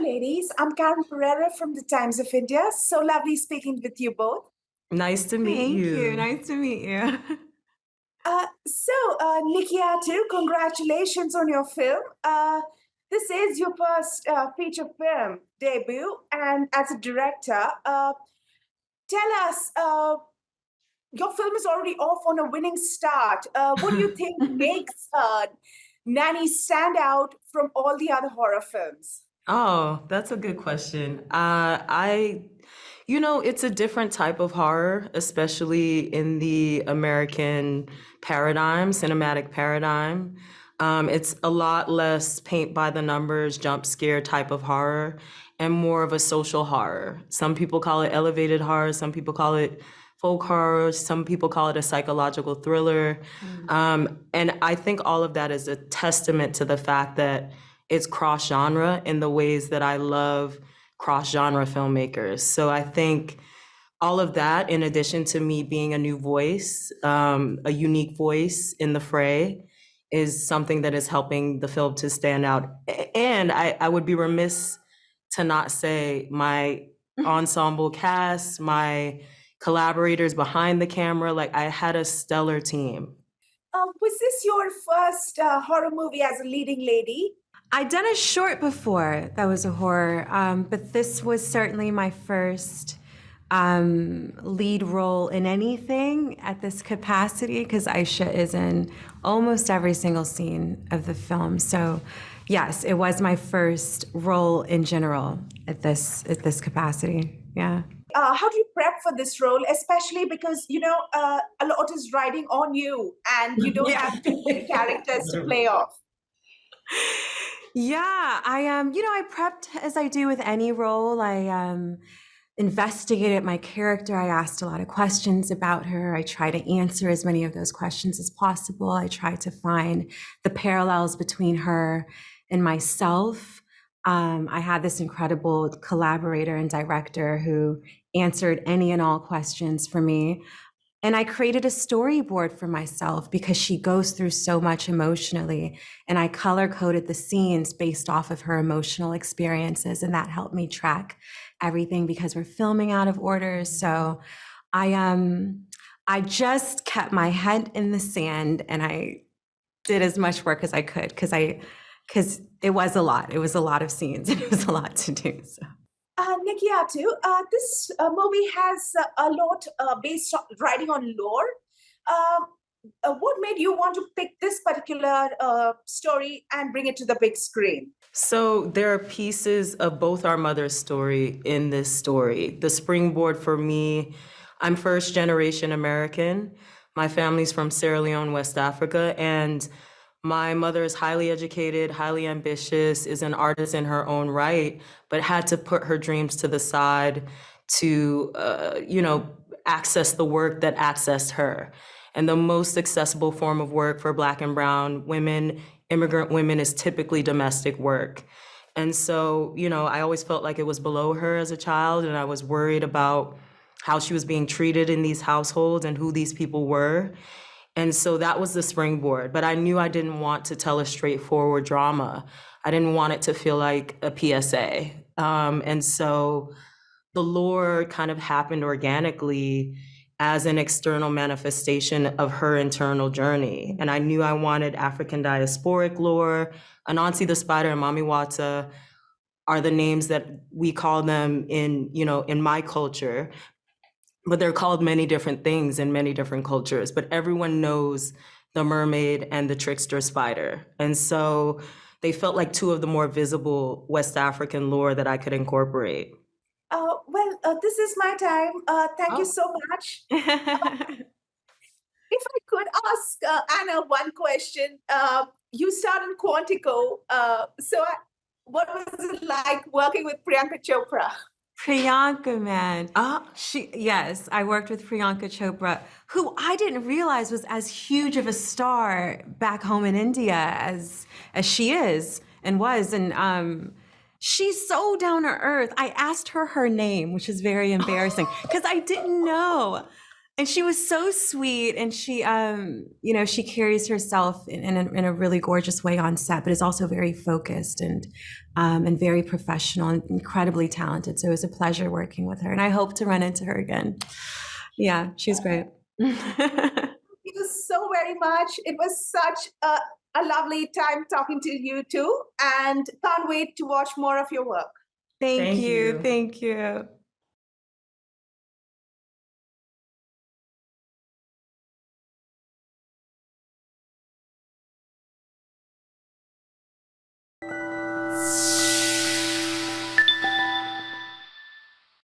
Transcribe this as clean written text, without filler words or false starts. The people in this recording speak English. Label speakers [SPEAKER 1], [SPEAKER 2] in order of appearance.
[SPEAKER 1] ladies. I'm Karen Pereira from the Times of India. So lovely speaking with you both.
[SPEAKER 2] Nice to meet
[SPEAKER 3] Thank you.
[SPEAKER 2] you.
[SPEAKER 3] Nice to meet you.
[SPEAKER 1] Nikyatu, congratulations on your film. This is your first feature film debut, and as a director, tell us, your film is already off on a winning start. What do you think makes Nanny stand out from all the other horror films?
[SPEAKER 2] Oh, that's a good question. It's a different type of horror, especially in the American paradigm, cinematic paradigm. It's a lot less paint by the numbers, jump scare type of horror, and more of a social horror. Some people call it elevated horror, some people call it folk horror, some people call it a psychological thriller. And I think all of that is a testament to the fact that it's cross-genre in the ways that I love cross-genre filmmakers. So I think all of that, in addition to me being a new voice, a unique voice in the fray, is something that is helping the film to stand out. And I would be remiss to not say my ensemble cast, my collaborators behind the camera, like I had a stellar team.
[SPEAKER 1] Was this your first horror movie as a leading lady?
[SPEAKER 3] I'd done a short before that was a horror, but this was certainly my first lead role in anything at this capacity, because Aisha is in almost every single scene of the film. So yes, it was my first role in general at this capacity. Yeah.
[SPEAKER 1] How do you prep for this role, especially because a lot is riding on you and you don't have too many characters to play off?
[SPEAKER 3] Yeah, I prepped as I do with any role. I investigated my character. I asked a lot of questions about her. I try to answer as many of those questions as possible. I try to find the parallels between her and myself. I had this incredible collaborator and director who answered any and all questions for me. And I created a storyboard for myself because she goes through so much emotionally. And I color coded the scenes based off of her emotional experiences. And that helped me track everything because we're filming out of order. So I just kept my head in the sand and I did as much work as I could because it was a lot. It was a lot of scenes and it was a lot to do. So.
[SPEAKER 1] Nikyatu, this movie has a lot based on riding on lore. What made you want to pick this particular story and bring it to the big screen?
[SPEAKER 2] So there are pieces of both our mother's story in this story. The springboard for me, I'm first generation American. My family's from Sierra Leone, West Africa, and my mother is highly educated, highly ambitious, is an artist in her own right, but had to put her dreams to the side to, access the work that accessed her. And the most accessible form of work for Black and Brown women, immigrant women, is typically domestic work. And so, I always felt like it was below her as a child, and I was worried about how she was being treated in these households and who these people were. And so that was the springboard. But I knew I didn't want to tell a straightforward drama. I didn't want it to feel like a PSA. And so the lore kind of happened organically as an external manifestation of her internal journey. And I knew I wanted African diasporic lore. Anansi the Spider and Mami Wata are the names that we call them in my culture. But they're called many different things in many different cultures, but everyone knows the mermaid and the trickster spider. And so they felt like two of the more visible West African lore that I could incorporate.
[SPEAKER 1] This is my time. Thank you so much. If I could ask Anna one question. You starred in Quantico. What was it like working with Priyanka Chopra?
[SPEAKER 3] Priyanka, man. Yes, I worked with Priyanka Chopra, who I didn't realize was as huge of a star back home in India as she is and was. And she's so down to earth. I asked her name, which is very embarrassing because I didn't know. And she was so sweet, and she, she carries herself in a really gorgeous way on set, but is also very focused and very professional and incredibly talented. So it was a pleasure working with her, and I hope to run into her again. Yeah, she's great.
[SPEAKER 1] Thank you so very much. It was such a lovely time talking to you too, and can't wait to watch more of your work.
[SPEAKER 3] Thank
[SPEAKER 2] Thank
[SPEAKER 3] you.
[SPEAKER 2] you.
[SPEAKER 3] Thank you.